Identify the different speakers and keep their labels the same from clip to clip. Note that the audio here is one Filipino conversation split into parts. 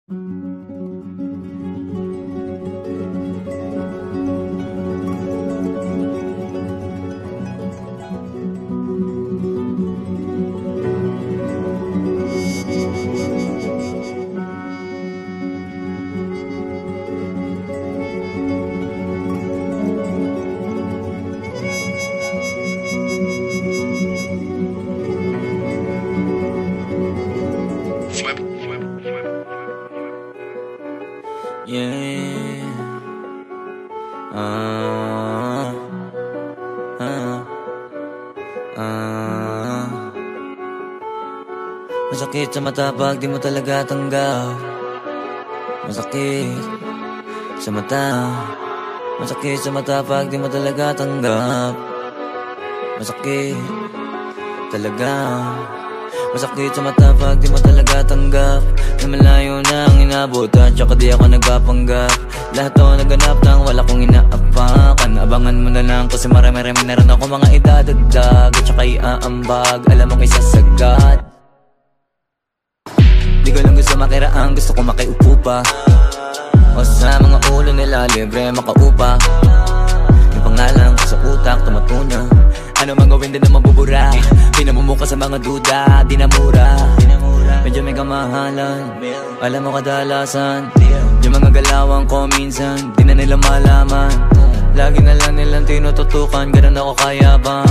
Speaker 1: Yeah. Masakit sa mata pag di mo talaga tanggap. Masakit sa mata. Masakit sa mata pag di mo talaga tanggap. Masakit talaga. Masakit sa mata pag di mo talaga tanggap. Na malayo na ang inabot at saka di ako nagpapanggap. Lahat to naganap nang wala kong inaapakan. Abangan mo na lang kasi marami-rami na rin ako mga idadagdag at saka iaambag. Alam mo kay sasagad. Di ko lang gusto makiraan, gusto ko makiupo pa. O sa mga ulo nila libre makaupa. Yung pangalan ko sa utak tumatuna. Ano mang gawin din na mabubura. Pinamumuka sa mga duda, di na mura. Medyo may kamahalan, alam mo kadalasan. Yung mga galawang ko minsan, di na nila malaman. Lagi na lang nilang tinututukan, ganun ako kayabang.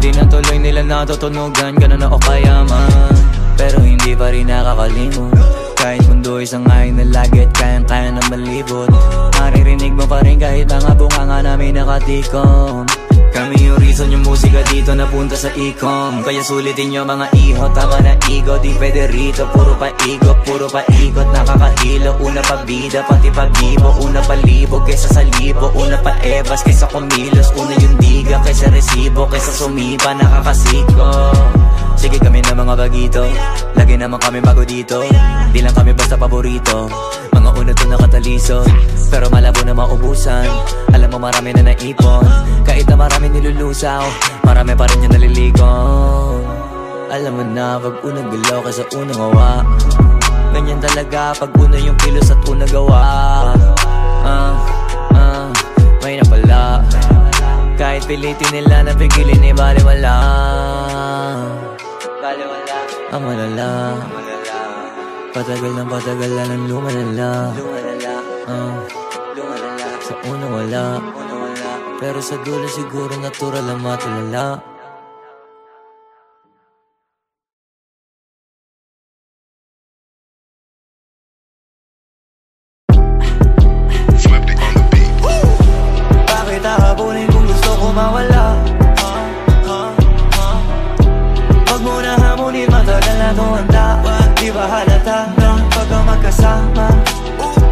Speaker 1: Di na tuloy nila natutunugan, ganun ako kayaman. Pero hindi pa rin nakakalimot. Kahit mundo isang ayon na lagi at kayang-kaya na malibot. Maririnig mo pa rin kahit mga bunganga namin nakatikom. Kami yung reason yung musika dito napunta sa ikom. Kaya sulitin nyo mga iho, tama na ego. Di pwede rito, puro paikot, puro paikot. Nakakahilo, una pa bida, pati pag-ibo. Una pa libo, kaysa sa libo. Una pa ebas, kaysa kumilos. Una yung diga, kaysa resibo. Kaysa sumipa, nakakasiko. Sige kami na mga bagito. Lagi naman kami bago dito. Di lang kami basta paborito. Mga una to nakataliso, pero malabo na maubusan. Alam mo marami na naipon. Kahit na marami nilulusaw, marami pa rin yung naliligo. Alam mo na pag unang galaw kaysa unang gawa. Ganyan talaga pag una yung kilos at unang gawa. May na pala. Kahit pilitin nila na pigilin eh baliwala. Baliwala. Ang malala. Patagal lang ang lumalala. Sa una wala, pero sa dulo siguro natural ang matulala. Bakit hahabulin kung gusto ko mawala? Wag mo na hamunin, matagal na to handa. Di ba halata na pagka magkasama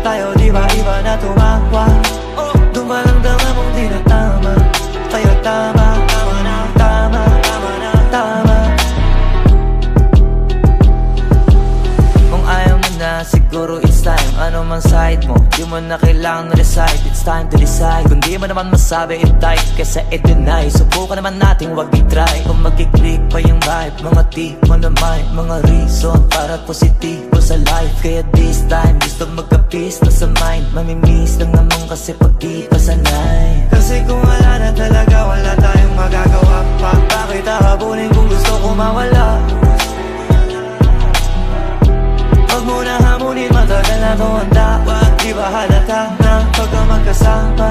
Speaker 1: tayo, di ba iba na tumawa? Doon ba lang dama mong di na tama? Kaya tama, tama na, tama, tama na, tama. Kung ayaw mo na, siguro it's time. Ano man side mo, di mo na kailangan recite. It's time to decide. Kung di mo naman masabi, i-type kesa i-deny. Subukan naman natin, wag i-try. Kung magkiklik pa yung vibe, mga tipo na may mga reason para positibo sa life. Kaya this time, gusto magka-peace na sa mind. Mamimiss lang naman kasi pag di pa sanay. Kasi kung wala na talaga, wala tayong magagawa pa. Bakit hahabulin kung gusto ko mawala? Wag mo na hamunin, matagal na to handa. Di ba halata na pagka magkasama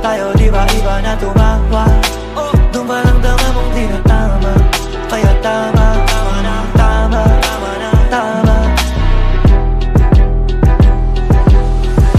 Speaker 1: tayo, di ba iba na tumawa? Doon ba lang dama mong di na tama? Kaya tama, tama na, tama, tama na, tama.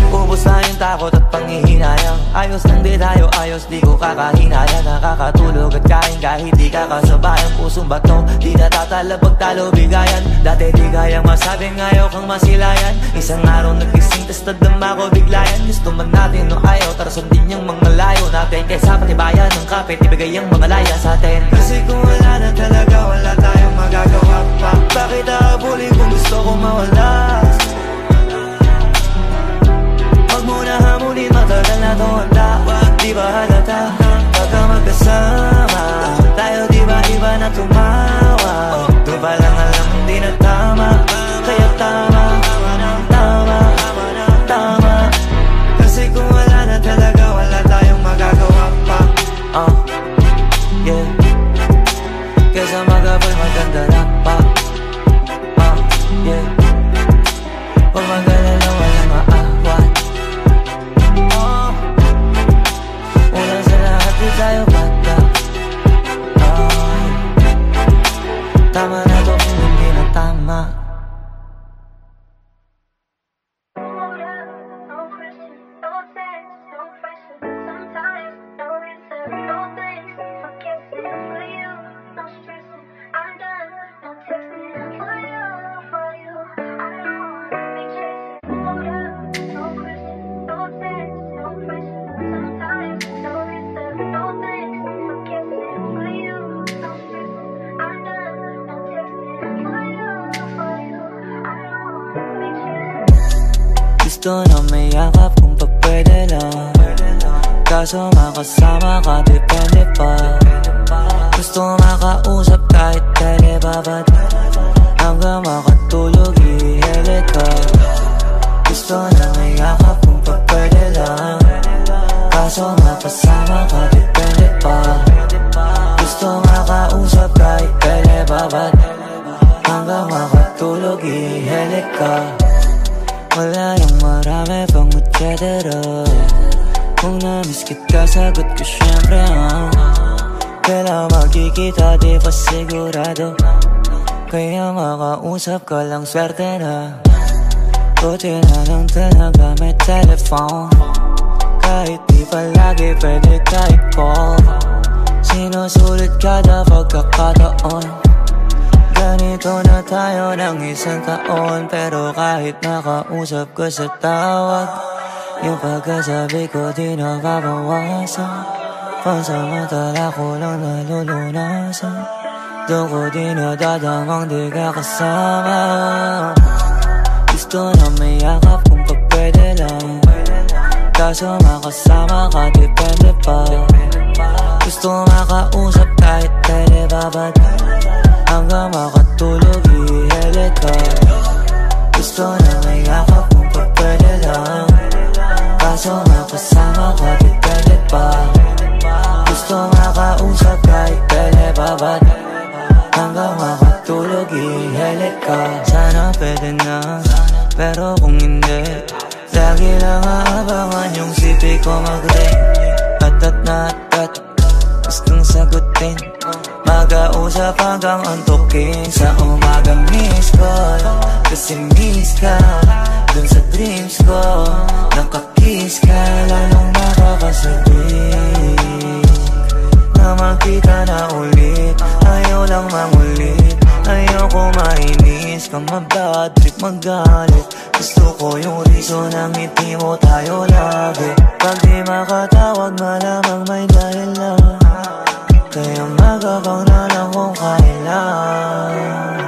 Speaker 1: Ubus na yung takot at panghihinayang. Ayos lang di tayo, ayos di ko kakahinayang. Nakakatulog at kain kahit di kakasabayan. Pusong bato, di natatala pag talo bigayan. Dati di kayang masabing ayaw kang masilayan. Isang araw nagising tas nadama ko biglayan. Gusto man natin no ayaw, tara sundin yung mga layo natin. Kaysa patibayan ng kapit, ibigay ang mga laya sa atin. Kasi kung wala na talaga, wala tayong magagawa pa. Bakit hahabulin kung gusto ko mawala? Wag mo na hamunin, matagal na to handa. Di ba halata pagka magkasama tayo, di ba iba na tumawa? Doon pa lang alam di na tama. Kaya tama, tama na, tama. Gusto na may yakap kung pa pwede lang, kaso makasama ka depende pa. Gusto makausap kahit telebabad, hanggang makatulog ihilit ka. Gusto na may yakap kung pa pwede lang, kaso makasama ka depende pa. Gusto makausap kahit telebabad, hanggang makatulog ihilit ka. Wala nang marami pang etcetera. Kung na-miss kita, sagot ko syempre kailan magkikita, di pa sigurado, kaya makausap ka lang swerte na. Buti na lang talaga may telephone, kahit di palagi pwede kahit call. Sinusulit kada pagkakataon, ganito na tayo ng isang taon. Pero kahit nakausap ko sa tawag, yung pagkasabi ko di nababawasan. Pansamantala ko lang nalulunasan, doon ko di nadadamang di ka kasama. Gusto na may yakap kung pa pwede lang, kaso makasama ka depende pa. Gusto makausap kahit telebabad, hanggang makatulog ihilit ka. Gusto na may yakap kung pa pwede lang, kaso makasama ka depende pa. Gusto makausap kahit telebabad, hanggang makatulog ihilit ka. Sana pwede na, pero kung hindi, lagi lang aabangan yung sipi ko mag-ring. At na at gustong sagutin, mag-ausap hanggang antukin. Sa umaga miss call, kasi miss ka dun sa dreams ko. Nakakiss ka, lalong nakakasabing na magkita na ulit. Ayaw lang mangulit, ayaw ko mainis ka, mabad trip, magalit. Gusto ko yung reason ng ngiti mo, tayo lagi. Pag di makatawag, malamang may dahilan, kaya magabang na lang kung kailan.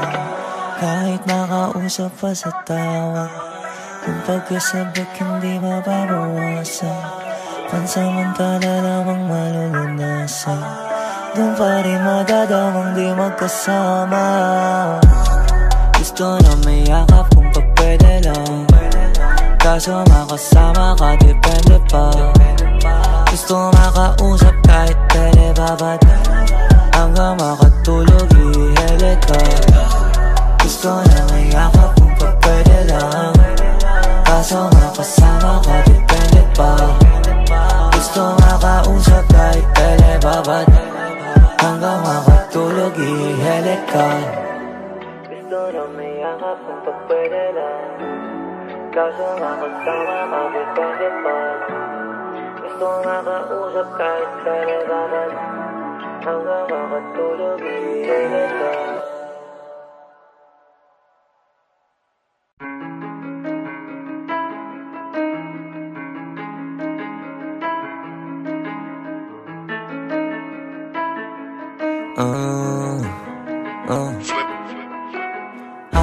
Speaker 1: Kahit nakausap pa sa tawag, yung pagkasabik hindi mababawasan. Pansamantala lamang malulunasan, doon pa rin madadamang di magkasama. Gusto na may yakap kung pa pwede lang, kaso makasama ka depende pa. Gusto makausap kahit telebabad, hanggang makatulog ihilit ka. Gusto na may yakap kung pa pwede lang, kaso makasama ka depende pa. Gusto makausap kahit telebabad, hanggang makatulog ihilit ka. Gusto na may yakap kung pa pwede lang, kaso makasama ka depende pa. Gusto makausap kahit telebabad, hanggang makatulog ihilit ka.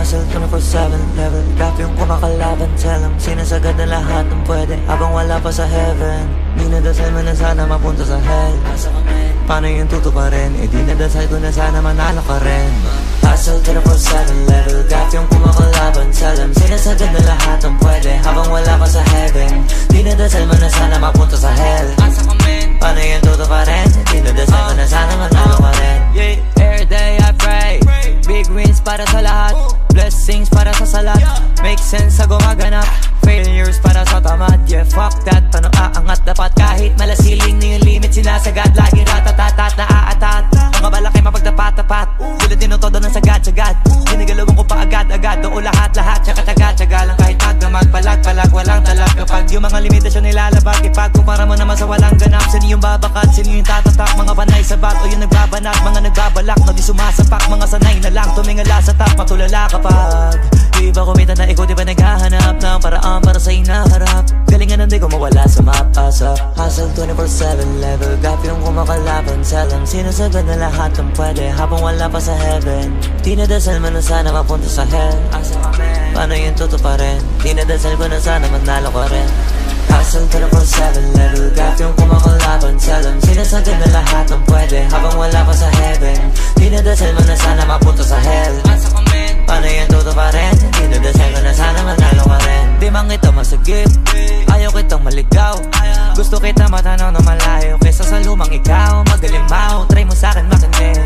Speaker 1: Hustle 24/7 level cap yung kumakalaban. Tell them sinasagad na lahat ng pwede habang wala pa sa heaven. Dinadasal mo na sana mapunta sa hell. Paano yung tutuparin? E dinadasal ko na sana manalo ka rin. Hustle 24/7 level cap yung kumakalaban. Tell them sinasagad na lahat ng pwede habang wala pa sa heaven. Dinadasal mo na sana mapunta sa hell. Paano yung tutuparin? E dinadasal ko na sana manalo ka rin. Every day I pray, big wins para sa lahat, blessings para sa salat. Make sense sa gumaganap, failures para sa tamad. Yeah, fuck that, paano aangat? Dapat kahit malasiling na yung limit, sinasagad lagi ratatatat na aatat. Mga balaki mapagtapat-tapat, gulat din ang todo ng sagad-sagad. Ginigalawan ko pa agad-agad, doon lahat-lahat, tsaka-tsaga-tsaga lang kahit magdamag, palag-palag, walang talag. Kapag yung mga limitasyon nilalabag, ipagkumpara mo naman sa walang ganap. Sino yung babakat, sino yung tatatak, mga panay sa bat o yung nagbabanat, mga nagbabalak na di sumasapak, mga sanay na lang tumingala sa top, matulala kapag di ba kumita na ikaw, di ba naghahanap ng paraan para sa inaharap. Galingan ganun di ko mawala sa mapa. Sa hustle 24/7 level gap yung kumakalaban. Salam sinasagad na lahat ng pwede habang wala pa sa heaven. Dinadasal man na sana mapunta sa hell. Asa kami? Paano yun totoo pa rin? Dinadasal ko na sana manalo ka rin. Hustle 24/7 level gap yung kumakalaban. Salam sinasagad na lahat ng pwede habang wala pa sa heaven. Dinadasal man na sana mapunta sa hell. Asa kami? Paano yun totoo pa rin? Dinadasal ko na sana manalo ka rin. Di man kita masagip, ayaw kitang maligaw. Gusto kita matanaw na malayo kaysa sa lumang ikaw. Magalimaw, try mo sa'kin makinig.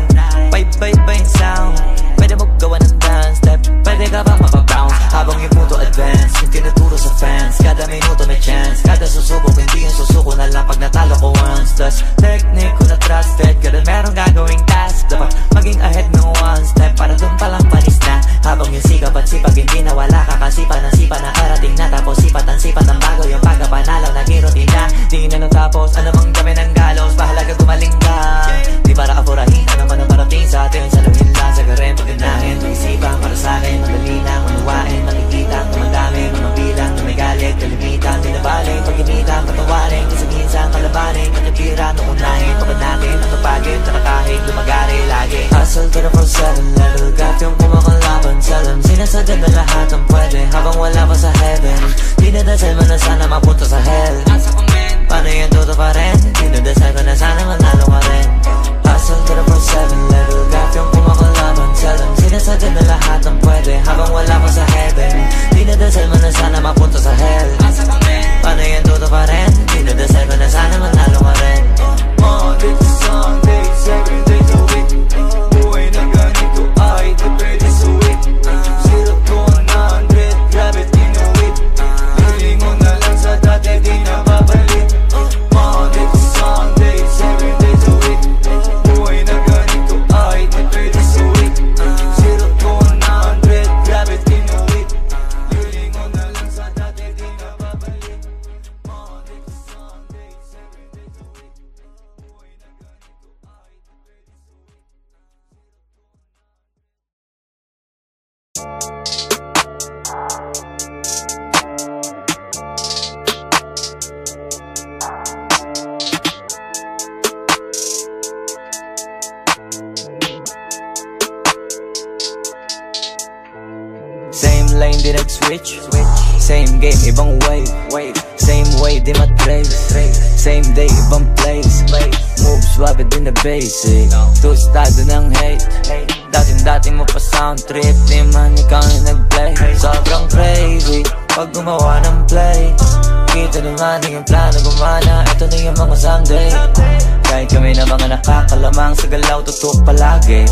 Speaker 1: Bye-bye-bye yung sound. Pwede mo gawa ng dance step. Pwede ka bang mapabounce habang yung puto advance. Yung tinuturo sa fans, kada minuto may chance. Kada susubok, hindi yung susuko na lang pag natalo ko once. Plus, technique ko na trusted, kada merong gagawing task. Dapat maging ahead ng one step para dun palang panis na. Habang yung sikap at sipag, hindi nawala ka kasipa ng sipa na arating na. Tapos sipat ang sipat ng bago yung pagkapanalo, naging routine na. Di na natapos, ano bang kami ng galos? Bahalaga gumaling ka. Di para kapurahin, ano man ang parating sa atin. Saluhin lang sa garen, pagkanahin. Mag-isipan para sa'kin, madali lang manuwain. Makikita na madami, mamabilang na may galit. Kalimitan, binabaling, pag-initan, patawarin. Kasi minsan kalabanin, katipira, nuunahin. Pagod natin, natupagin, tsaka kahit lumagari lagi. Hustle 24/7 level gap yung kumakalaban. Salam sinasagad na lahat ang pwede habang wala pa sa heaven. Dinadasal mo na sana mapunta sa hell. Paano yun totoo pa rin? Dinadasal ko na sana manalo ka rin. Hustle 24/7 level gap yung kumakalaban. Salam sinasagad na lahat ang pwede habang wala pa sa heaven. Dinadasal mo na sana mapunta sa hell. Paano yun totoo pa rin? Dinadasal ko na sana manalo ka rin. Monday to Sunday, 7 days a week. Buhay na ganito ay di pwede suwit. 0 to 100, grab it, inuwit. Lilingon na lang sa dati, di na babalik. Monday to Sunday, 7 days a week. Buhay na ganito ay di pwede suwit. 0 to 100, grab it, inuwit. Lilingon na lang sa dati, di na babalik. Monday to Sunday, 7 days a week. Buhay na ganito ay di pwede suwit. Same lane, di nag-switch. Same game, ibang wave. Same way, di matrave. Same day, ibang place. Move suave din na basic. Tustado ng hate. Dating mo pa sound trip. Di man ikaw yung nag-play. Sobrang crazy pag gumawa ng play. Kita naman yung plano gumana. Ito na yung mga someday. Kahit kami na mga nakakalamang sa galaw, tutok palagi.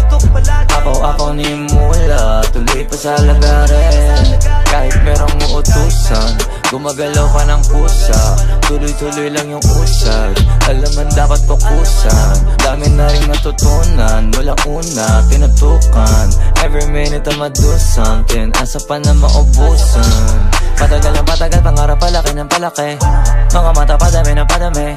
Speaker 1: Apaw-apaw ni mula, tuloy pa sa lagarin. Kahit merong uutusan, gumagalaw pa ng pusa. Tuloy-tuloy lang yung usad, alaman dapat fokusan. Dami na rin natutunan, mula una, tinutukan. Every minute I do something, asa pa na maubusan. Patagal ng patagal, pangarap palaki ng palaki. Mga mata padami ng padami.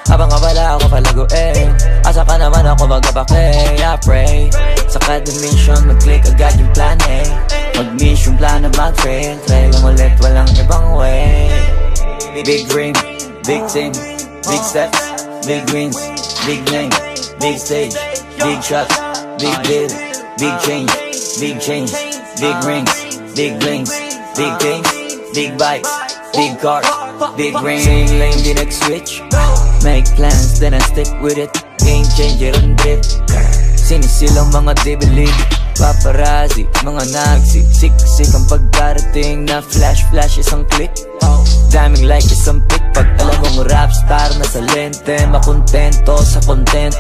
Speaker 1: Habang abala ako palaguin, asa ka naman ako magkapake. I pray sa kada mission, mag-click agad yung plan A. Mag-miss yung plan na mag-fail. Try lang ulit, walang ibang way. Big dream, big team, big steps, big wins, big name, big stage, big shots, big deal, big change, big change, big rings, big blings, big things, big bikes, big cars, big rings. Same lane, di nag-switch. Make plans, then I stick with it. Game changer on drip. Sinisilang mga dibilig. Paparazzi, mga nagsisiksik ang pagdarating na flash isang click. Daming like isang pic. Pag alam mong rap star na sa lente, makontento sa content.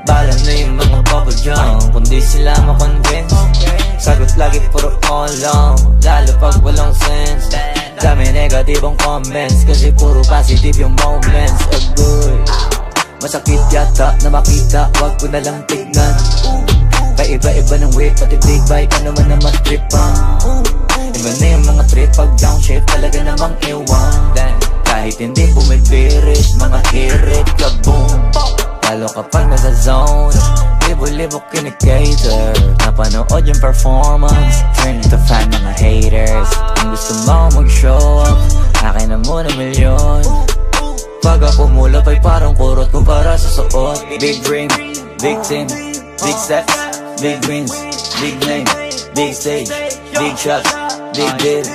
Speaker 1: Bala na yung mga bubble jam, kundi sila makonvince. Sagot lagi puro all-long, lalo pag walang sense. Dami negatibong comments, kasi puro positive yung moments. Agoy, masakit yata na makita, wag ko na lang tignan. Paiba-iba ng way, pati big bike ka naman na matripan. Iba na yung mga trip, pag downshift talaga namang iwan. Kahit hindi bumibirit, mga hirit ka boom. Lalo kapag nasa zone, libo-libo kinikater. Napanood yung performance, turn to fan mga haters. Kung gusto mo mag-show up, akin na muna milyon. Pag ako mulap ay parang kurot kumpara sa suot. Big dream, big team, big steps, big wins, big name, big stage, big shots, big deal,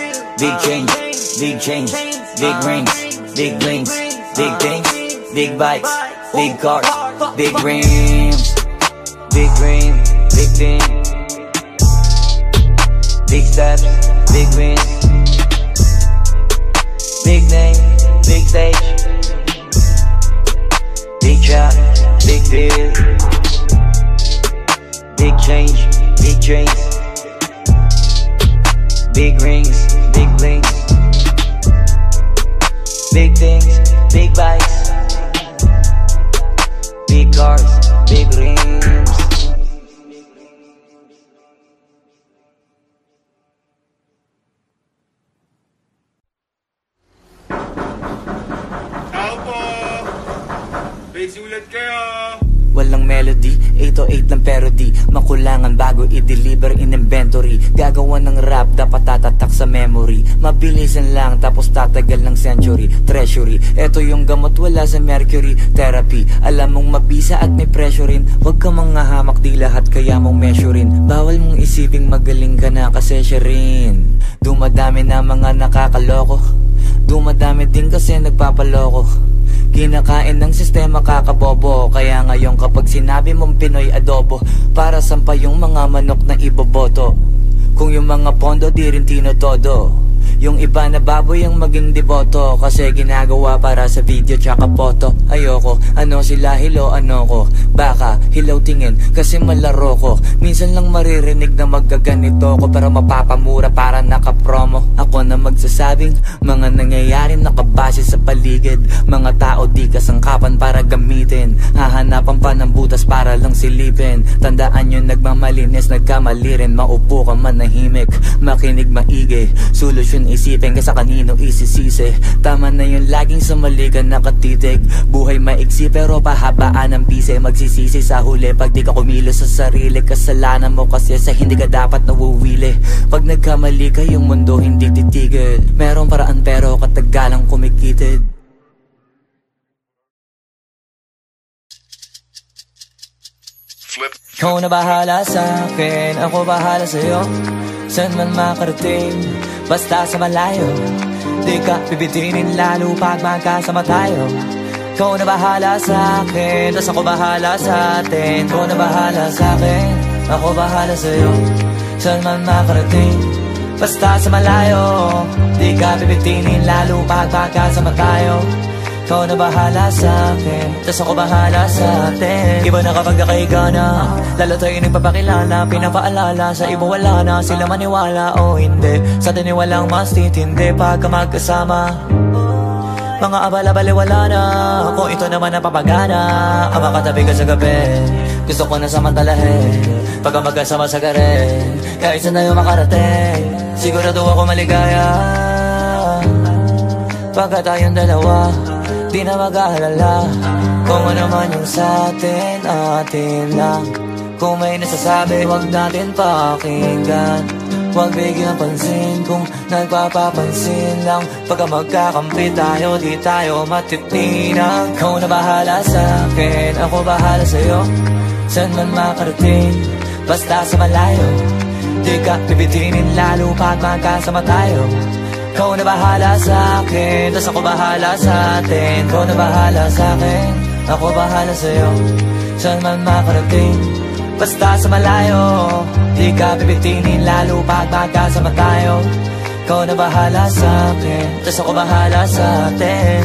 Speaker 1: big change, big change, big rings, big blings, big things, big bikes, big cars, big rims, big dream, big team, big steps, big wins, big name, big stage, big shot, big deal, big change, big chains, big rings, big blings, big things, big bikes, big cars, big rims.
Speaker 2: Tao po! Busy ulit kayo!
Speaker 1: Walang melody, 808 lang pero di makulangan bago i-deliver in inventory. Gagawa ng rap, dapat tatatak sa memory. Mabilisan lang, tapos tatagal ng century. Treasury, eto yung gamot wala sa mercury. Therapy, alam mong mabisa at may pressure rin. Huwag ka mga hamak, di lahat kaya mong measurein. Bawal mong isiping magaling ka na kasi siya rin. Dumadami na mga nakakaloko, dumadami din kasi nagpapaloko. Kinakain ng sistema kakabobo. Kaya ngayon kapag sinabi mong Pinoy adobo, para sampa yung mga manok na iboboto. Kung yung mga pondo di rin tinotodo, yung iba na baboy ang maging deboto. Kasi ginagawa para sa video tsaka photo. Ayoko, ano sila hilo ano ko. Baka hilaw tingin kasi malaro ko. Minsan lang maririnig na magaganito ko, pero mapapamura para nakapromo. Ako na magsasabing mga nangyayari nakabase sa paligid. Mga tao di kasangkapan para gamitin. Hahanapan pa ng butas para lang silipin. Tandaan yun nagmamalinis, nagkamali rin. Maupo ka manahimik, makinig maigi. Solusyon isipin ka sa kanino isisisi. Tama na yung laging sa mali ka nakatitig. Buhay maiksi pero pahabaan ng pise. Magsisisi sa huli pag di ka kumilos sa sarili. Kasalanan mo kasi sa hindi ka dapat nawuwili. Pag nagkamali ka yung mundo hindi titigil. Merong paraan pero katagalang kumikitid.
Speaker 2: Flip.
Speaker 1: Ikaw na bahala sa akin, ako bahala sa'yo. Saan man makarating, basta sa malayo. Di ka bibitinin lalo pag magkasama tayo. Ikaw na bahala sa akin, tas ako bahala sa atin. Ikaw na bahala sa akin, ako bahala sa'yo. Saan man makarating, basta sa malayo. Di ka bibitinin lalo pag magkasama tayo. Ikaw na bahala sa akin, tas ako bahala sa atin. Iba na kapag nakahiga na, lalo tayo nagpapakilala. Pinapaalala sa iba wala na, sila maniwala o hindi. Sa atin walang mas titindi pagka magkasama. Mga abala-bali wala na, kung ito naman ang papagana. Ang makatabi ka sa gabi, gusto ko na samantalahin. Pagka magkasama sa garen, kahit saan tayo makarating, sigurado ako maligaya. Pagka tayong dalawa, di na mag-aalala kung ano man yung sa atin, atin lang. Kung may nasasabi, wag natin pakinggan. Wag bigyan pansin kung nagpapapansin lang. Pagka magkakampi tayo, di tayo matitinan. Ikaw na bahala sa akin, ako bahala sa'yo. Saan man makarating, basta sa malayo. Di ka bibitinin lalo pag magkasama tayo. Ikaw na bahala sa akin, tas ako bahala sa atin. Ikaw na bahala sa akin, ako bahala sa'yo. Saan man makarating, basta sa malayo. Di ka bibitinin lalo pag magkasama tayo. Ikaw na bahala sa akin, tas ako bahala sa atin.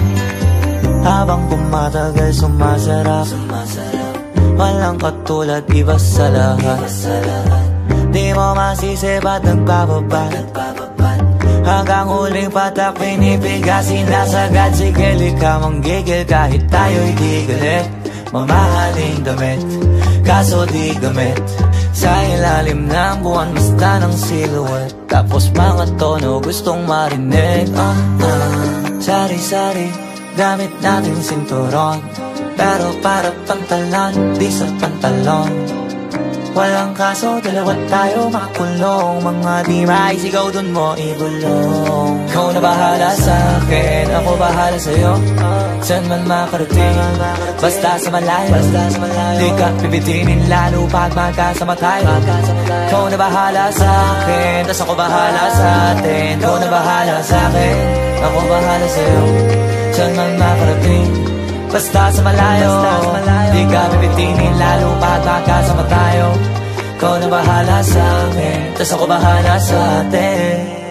Speaker 1: Habang tumatagal sumasarap, walang katulad, iba sa lahat. Di mo masisi ba't nagbababa. Hanggang huling patak pinipigasin na sagad. Sige lika manggigil kahit tayo'y di galit. Mamahaling damit, kaso di gamit. Sa ilalim ng buwan basta ng silhouette. Tapos mga tono gustong marinig. Sari-sari, gamit natin sinturon. Pero para pantalan, di sa pantalon. Walang kaso, dalawa tayo makakulong. Mga di maisigaw dun mo ibulong. Ikaw na bahala sa'kin, ako bahala sa'yo. Saan man makarating, basta sa malayo. Di ka pipitinin lalo pag magkasama tayo. Ikaw na bahala sa'kin, tas ako bahala sa'tin. Ikaw na bahala sa'kin, ako bahala sa'yo. Saan man makarating, basta sa malayo. Di ka pipitinin lalo pag magkasama tayo. Ikaw na bahala sa'kin, tas ako bahala sa'tin.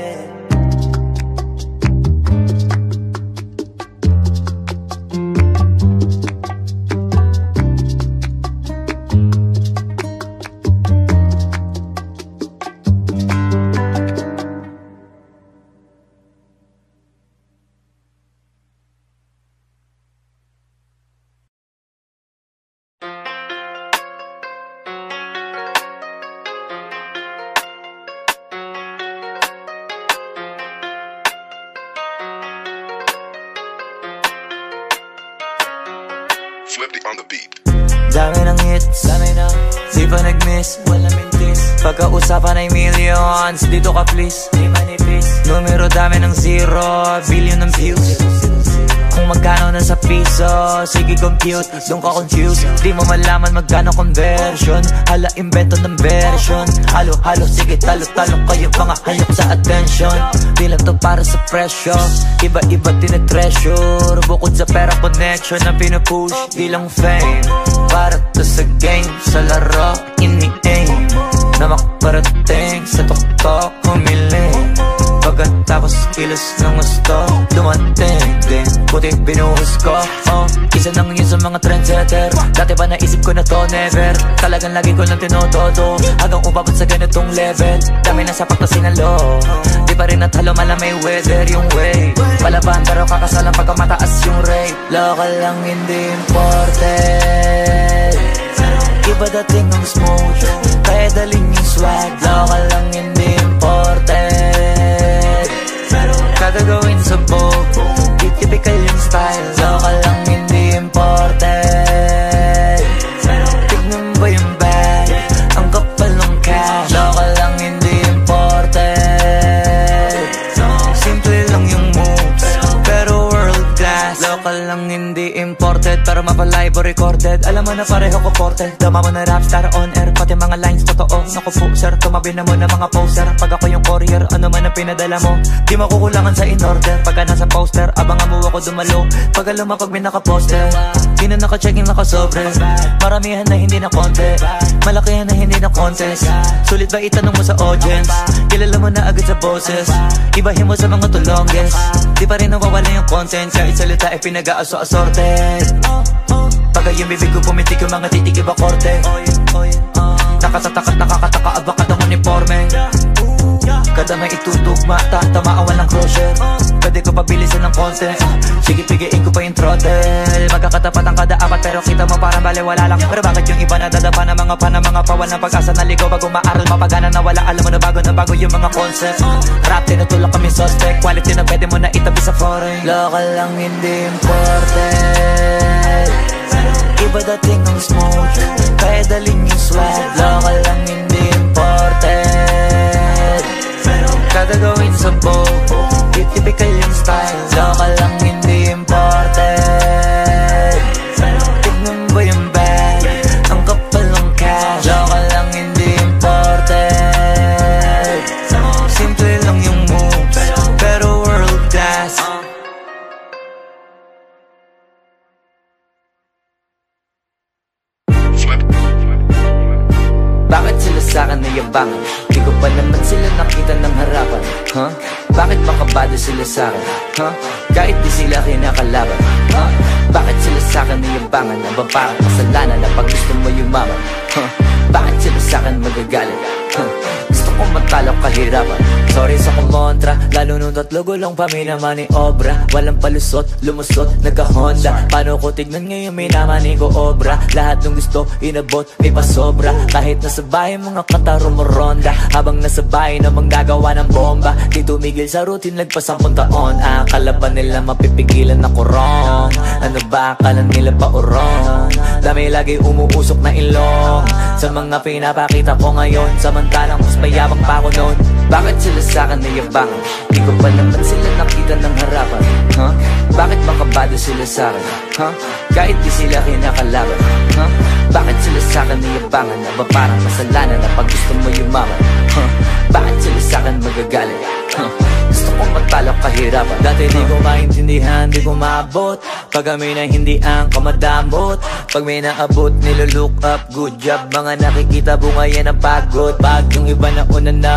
Speaker 2: Flippy on the beat.
Speaker 1: Dami ng hits, di pa nag-miss, wala mintis. Pagkausapan ay millions, dito ka please. Di manipis, numero dami ng zero, billion ng views. Kung magkano na sa piso, sige compute, doon ka confused. Di mo malaman magkano conversion, hala invento ng version. Halo-halo, sige talo-talo kayo mga hayop sa attention. Di lang to para sa presyo, iba-iba tinetreasure. Bukod sa pera connection na pinupush, di lang fame. Para to sa game, sa laro, ini-aim. Na makaparating sa tuktok, humiling. Pagkatapos kilos ng gusto, dumating din, puti binuhos ko. Isa nang yun sa mga trendsetter. Dati ba naisip ko na to? Never. Talagang lagi ko lang tinotodo, hanggang umabot sa ganitong level. Dami na sapat na sinalo, di pa rin natalo malamay weather yung way. Palaban pero kakasalan pagka mataas yung rate. Local lang hindi imported, iba dating ng smoke, kaya daling yung swag. Local lang hindi imported, kagagawin sa Vogue, di typical yung style. Local lang hindi imported, tignan ba yung bag, ang kapal ng cash. Local lang hindi imported, simple lang yung moves, pero world class. Local lang hindi imported, pero mapalive o recorded. Alam mo na pareho ko porte, dama mo na rapstar on air, pati mga lines totoo. Naku po sir, tumabi na mo na mga poster. Pag ako yung courier, ano man ang pinadala mo, di makukulangan sa in-order. Pagka nasa poster, abangan mo ako dumalo. Pag alam mo pag may nakaposter, di na naka-check yung nakasobre. Maramihan na hindi na konti, malakihan na hindi na contest. Sulit ba itanong mo sa audience, kilala mo na agad sa boses. Ibahin mo sa mga tulongges, di pa rin nawawala yung content. Kahit salita ay pinag-aaso-asorted. Pagka yung bibig ko pumitik yung mga titig iba korte. Nakatatakot, nakakataka, abakat ang uniforme. Kada may itutugma, tatamaan walang crochet. Pwede ko pabilisan ng konti, sige pigiin ko pa yung throttle. Magkakatapat ang kada apat pero kita mo parang baliwala lang. Pero bakit yung iba nadadapa ng mga pawal ng pag-asa na ligaw bago maaral, mapagana na wala. Alam mo na bago yung mga concept. Rap tinutulak kami suspect, quality na pwede mo na itabi sa foreign. Local lang hindi imported, iba dating ng smoke, kaya daling yung swag. Local lang hindi imported, kagagawin sa Vogue, di typical yung style. Local lang hindi imported, tignan ba yung bag, ang kapal ng cash. Local lang hindi imported, simple lang yung moves, pero world class. Bakit sila sa'kin nayabangan? Di ko pa naman sila nakita ng harapan. Bakit makabado sila sa'kin? Kahit di sila kinakalaban. Bakit sila sa'kin nayabangan? Ang baparang kasalanan na pag gusto mo yumaman. Bakit sila sa'kin magagalit? Gusto ko matalo kahirapan. Sorry sa kumontra, lalo nung tatlo gulong pa minamaniobra. Walang palusot, lumusot, nagka-Honda. Paano ko tignan ngayon minamani ko obra? Lahat ng gusto, inabot, may pasobra. Kahit nasa bahay mga kataro mo ronda, habang nasa bahay namang gagawa ng bomba. Di tumigil sa routine, nagpasampung taon. Akala ba nila mapipigilan ako wrong? Ano ba akala nila pa urong? Dami lagi umuusok na ilong sa mga pinapakita ko ngayon, samantalang mas mayabang pa ako noon. Bakit sila sa'kin nayabangan? Di ko pa naman sila nakita ng harapan, huh? Bakit makabado sila sa'kin, huh? Kahit di sila kinakalaban, huh? Bakit sila sa'kin nayabangan? Na ba parang kasalanan na pag gusto mo yumaman, huh? Bakit sila sa'kin magagalit, huh? Gusto kong matalo kahirapan. Dati di ko maintindihan, di ko maabot. Pag kami na hindi ang kamadamot, pag may naabot, nilolook up, good job. Mga nakikita bunga yan ang pagod. Pag yung iba na una na,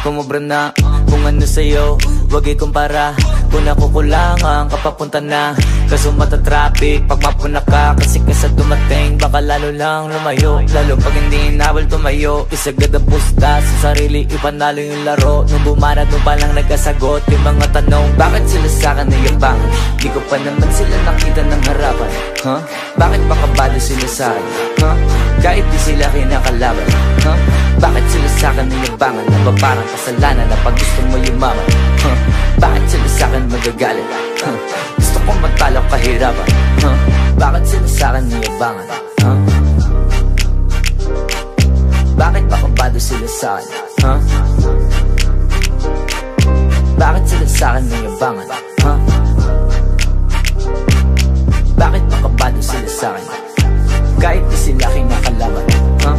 Speaker 1: kumubra na, kung ano sa'yo, wag ikumpara. Kung nakukulangan, kapapunta na, kaso matatraffic, pag mapuna ka, kasi kasa dumating, baka lalo lang lumayo. Lalo pag hindi inawal tumayo, isagad ang pusta sa sarili, ipanalo yung laro. Nung bumanat mo palang nagkasagot yung mga tanong, bakit sila sa'kin nayabangan? Di ko pa naman sila nakita ng harapan, huh? Bakit makabado sila sa'kin, huh? Kahit di sila kinakalaban, huh? Bakit sila sa'kin nayabangan? Na ba parang kasalanan na pag gusto mo yumaman, huh? Bakit sila sa'kin magagalit, huh? Gusto kong matalo kahirapan, huh? Bakit sila sa'kin nayabangan, huh? Bakit makabado sila sa'kin, huh? Bakit sila sa'kin nayabangan, huh? Bakit makabado sila sa'kin? Kahit di sila kinakalaban, huh?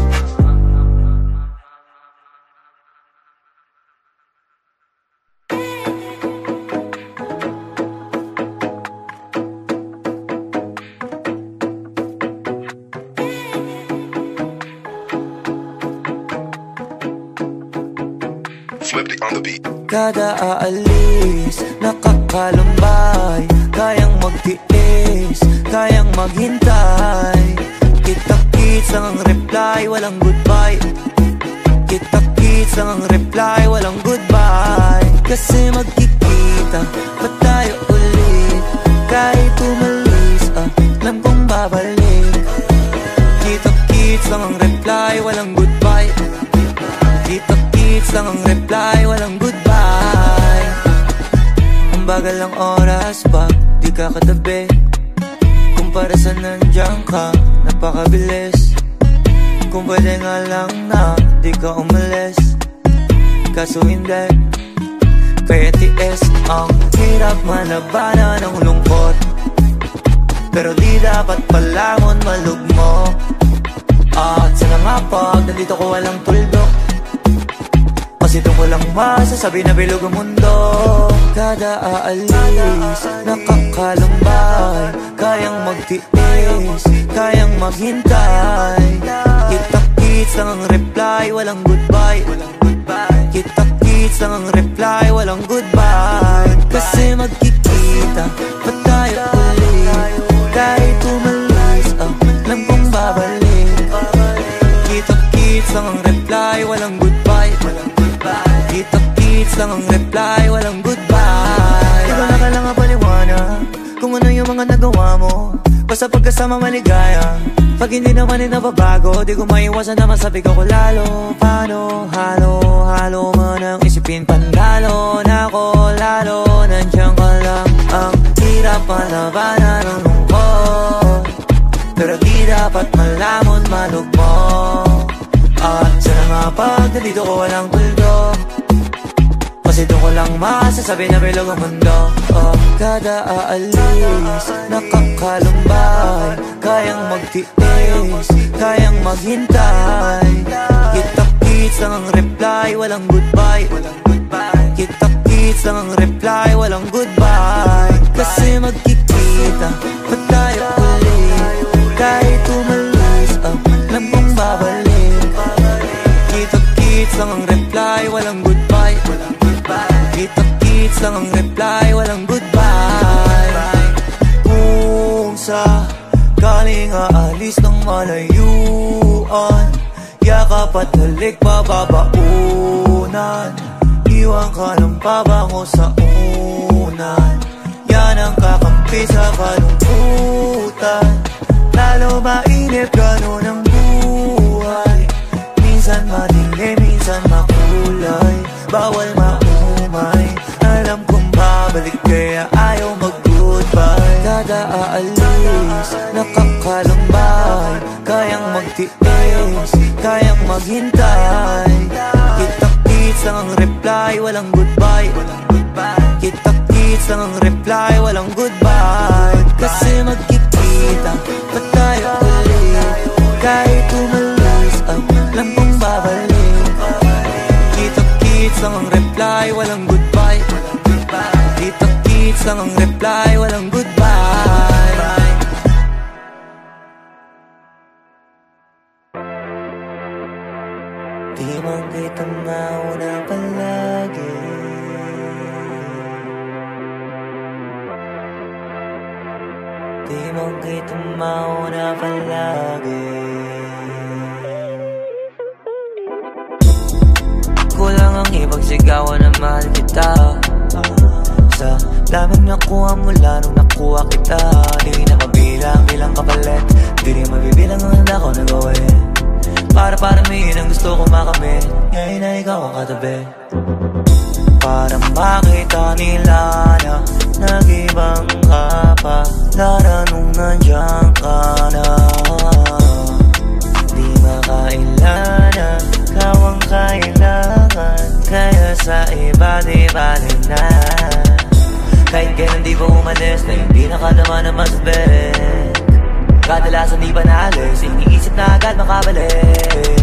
Speaker 2: Flipped on the beat.
Speaker 1: Kada aalis, nakakalambay, kayang magtiis, kayang maghintay. Kita-kits lang ang reply, walang goodbye. Kita-kits lang ang reply, walang goodbye. Kasi magkikita pa tayo ulit, kahit umalis, alam kong babalik. Kita-kits lang ang reply, walang goodbye. Kita-kits lang ang reply, walang goodbye. Ang bagal ng oras pag di ka katabi, kumpara sa nandiyan ka, napakabilis. Kung pwede nga lang na di ka umalis, kaso hindi. Kaya tiis ang hirap malabanan ng lungkot, pero di dapat palamon malugmo. At sana nga pag nandito ko walang tuldok, kasi doon ko lang masasabi na bilog ang mundo. Kada aalis, nakakalambay, kayang magtiis, kayang maghintay. Kita-kits lang ang reply, walang goodbye. Kita-kits lang ang reply, walang goodbye. Kasi magkikita pa tayo ulit, kahit umalis, alam kong babalik. Kita-kits lang ang reply, walang goodbye. Kita-kits lang ang reply, walang goodbye. Di ko na kailangan paliwanag kung ano yung mga nagawa mo, basta pagkasama maligaya. Pag hindi naman nababago, di ko maiwasan na masabi ko lalo. Paano, halo mo nang isipin pandalo na ako lalo. Nandiyan ka lang, ang hirap malabanan ng lungkot, pero di dapat malamon malugmo. At sana nga pag nandito ko walang tuldok, kasi doon ko lang masasabi na bilog ang mundo. Kada aalis, nakakalambay, kayang magtiis, kayang maghintay. Kita-kits lang ang reply, walang goodbye. Kita-kits lang ang reply, walang goodbye. Kasi magkikita pa tayo ulit, kahit umalis, alam kong babalik. Kita-kits lang ang reply, walang goodbye. Kita-kits lang ang reply, walang goodbye. Kung sakaling aalis ng malayuan, yakap at halik pababaunan. Iniwan ka ng pabango sa unan. Yan ang kakampi sa kalungkutan. Lalo mainit ganun ang buhay. Minsan madilim, minsan makulay. Bawal maumay. Alam kong babalik kaya ayaw mag-goodbye. Kada aalis, nakakalambay. Kayang magtiis, kayang maghintay. Kita-kits lang ang reply, walang goodbye. Kita-kits lang ang reply, walang goodbye. Kasi magkikita pa tayo ulit. Kahit umalis, alam kong babalik. Kita-kits lang ang reply, walang goodbye. Kita-kits lang ang reply, walang goodbye. Di man kita mauna palagi. Di man kita mauna palagi. Kulang ang ipagsigawan na mahal kita. Sa daming nakuha mula nung nakuha kita. Di na mabilang bilang kapalit. Di rin mabibilang ang handa ko na gawin. Para paramihin ang gusto ko makamit. Ngayon na ikaw ang katabi. Para makita nila na nag-ibang ka pa. Lara nung nandiyan ka na. Di makailangan, ikaw ang kailangan. Kaya sa iba di balik na. Kahit kailan di ba umalis na hindi nakadama na masbek. Kadalasan di ba naalis, iniisip na agad makabalik.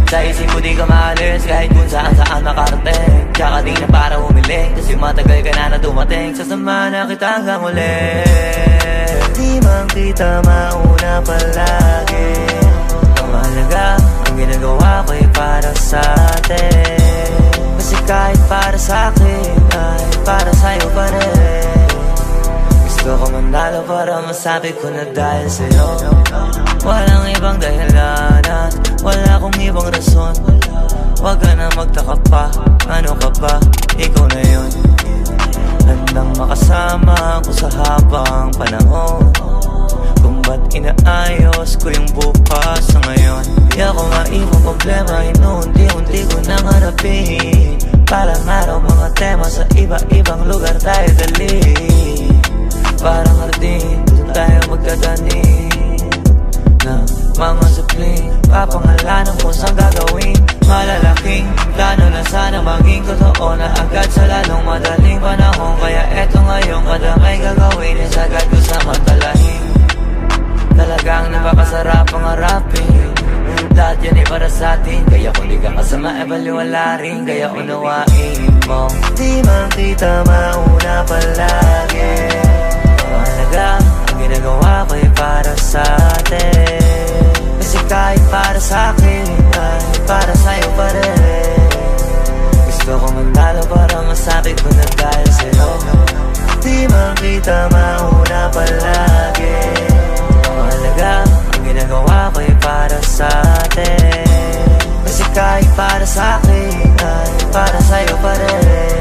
Speaker 1: Sa isip ko di ka maalis, kahit kung saan makarating. Tsaka di na para humiling, kasi matagal ka na dumating. Sasama na kita hanggang ulit. Di man kita mauna palagi. Ang mahalaga, ang ginagawa ko'y para sa atin. Kasi kahit para sa akin, ay para sa'yo pa rin. Gusto ko manalo para masabi ko na dahil sa'yo. Walang ibang dahilan at wala kong ibang rason. Huwag ka na magtaka pa, ano ka ba, ikaw na yun. Handang makasama ko sa habang panahon. Kung ba't inaayos ko yung bukas sa ngayon. Di ako maibang problema, inuunti-unti ko nang harapin. Parang araw mga tema sa iba-ibang lugar tayo dali. Parang hardin, doon tayo magdadanin. Na mga supling, papangalanan kung saan gagawin. Malalaking plano na sana maging totoo na agad sa lalong madaling panahon. Kaya eto ngayon, kada may gagawin is agad ko sa magdalahin. Talagang napakasarap ang harapin. Lahat yan ay para sa atin. Kaya kung di ka kasama, baliwala rin. Kaya unawain mo. Di man kita mauna palagi. Mahalaga, ang ginagawa ko'y para sa atin. Kasi kahit para sa akin, ay para sa'yo pa rin. Gusto ko manalo para masabi ko na dahil sa'yo. Di man kita mauna palagi. Mahalaga, ang ginagawa ko'y para sa atin. Kasi kahit para sa akin, ay para sa'yo pa rin.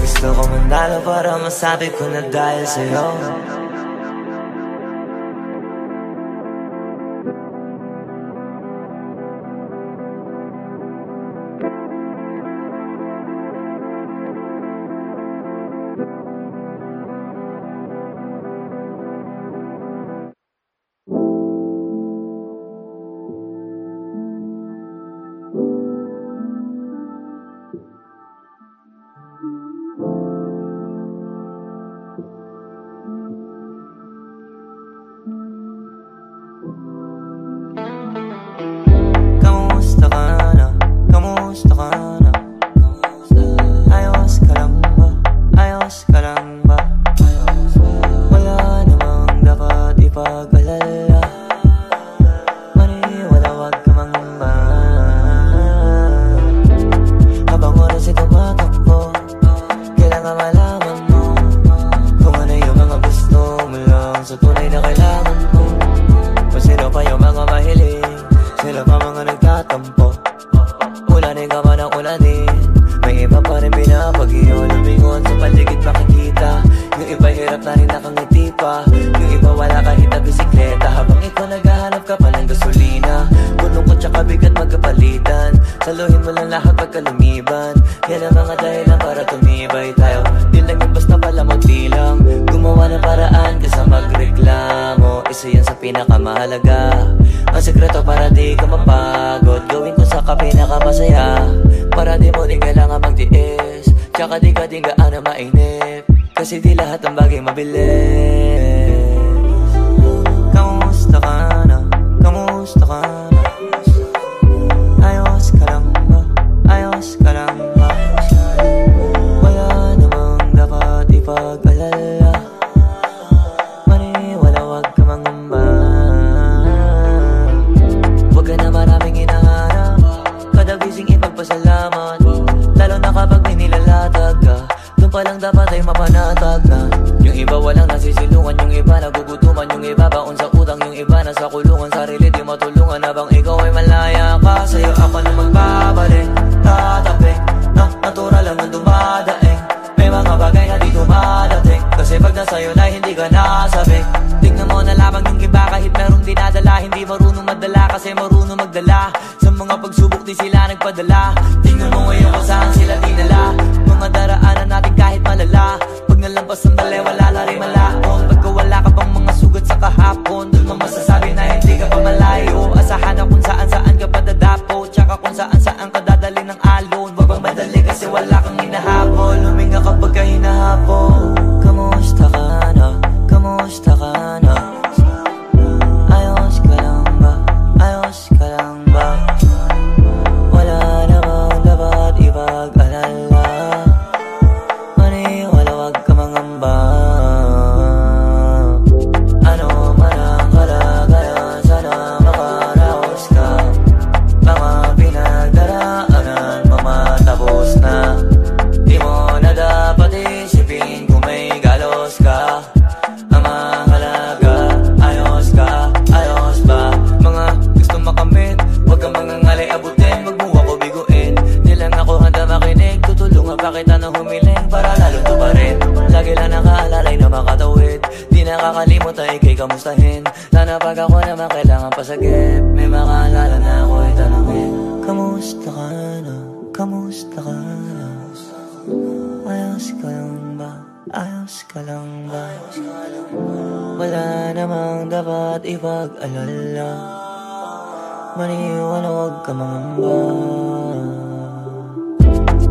Speaker 1: Gusto ko manalo para masabi ko na dahil sa'yo. mahalaga. Ang sekreto para di ka mapagod, gawin ko sa pinakamasaya. Para di mo din kailangan magtiis, tsaka di ka din gaano mainip, kasi di lahat ng bagay mabilis. Kamusta ka na? Kamusta ka na? Ayos ka lang ba? Ayos ka lang ba? Wala namang dapat ipag-alala. Maniwala, wag ka mangamba. Wag ka na maraming hinahanap, kada gising ipagpasalamat. Lalo na kapag may nilalatag ka, doon pa lang dapat ay mapanatag na. Yung iba walang nasisilungan, yung iba nagugutuman, yung iba baon sa utang, yung iba nasa kulungan. Sarili di matulungan habang ikaw ay malaya ka. Sa'yo ako na magbabalik, tatapik na natural lang ang dumadaing. May mga bagay na di dumadating, kasi pag nasa'yo na hindi ka nasabik. Tingnan mo na lamang yung iba kahit merong dinadala, hindi marunong madala kasi marunong magdala. Sa mga pagsubok di sila nagpadala. Tingnan mo ngayon kung saan sila dinala. Mga daraanan natin kahit malala, pag nalampas ang dali wala na rin malaon. Pagka wala ka pang mga sugat sa kahapon, dun mo masasabi na hindi ka pa malayo. Asahan na kung saan saan ka pa dadapo, tsaka kung saan saan ka dadali ng alon. Wag bang madali kasi wala kang hinahabol, huminga kapag ka hinahabol. Kamusta ka na? Kamusta ka na? Ayos ka lang ba? Ayos ka lang ba? Wala namang dapat ipag-alala. Maniwala, wag ka mangamba. Ano man ang kalagayan, sana makaraos ka. Mga pinagdaraanan mamatapos na. Di mo na dapat isipin kung may galos ka. Ang mahalaga, ayos ka, ayos ba? Mga gusto makamit, wag kang mangangalay abutin, wag mo ako biguin. Di lang ako handa makinig, tutulungan pa kita na humiling para lalo tuparin. Lagi lang nakaalalay na makatawid, di nakakalimot ay ikay kamustahin. Sana pag ako naman kailangan pasagip, may makaalala na ako itanungin. Kamusta ka na? Kamusta ka na? Ayos ka lang ba? Ayos ka lang ba? Wala namang dapat ipag-alala. Maniwala, wag ka mangamba.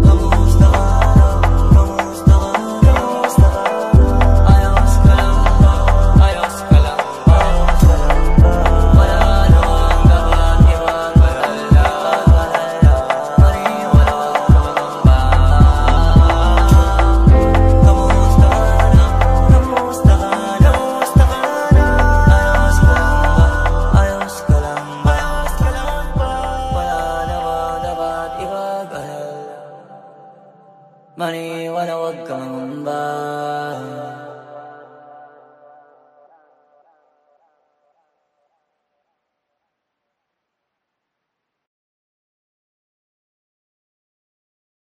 Speaker 1: Kamusta ka na? Kamusta ka na? Kamusta ka na? Ayos ka lang ba? Ayos ka lang ba? Ayos ka lang ba? Wala namang dapat ipag-alala. Maniwala, wag ka mangamba. Kamusta ka na? Kamusta ka na? Kamusta ka na? Ayos ka lang ba? Ayos ka lang ba? Ayos ka lang ba? Wala namang dapat ipag-alala. Maniwala, wag ka mangamba.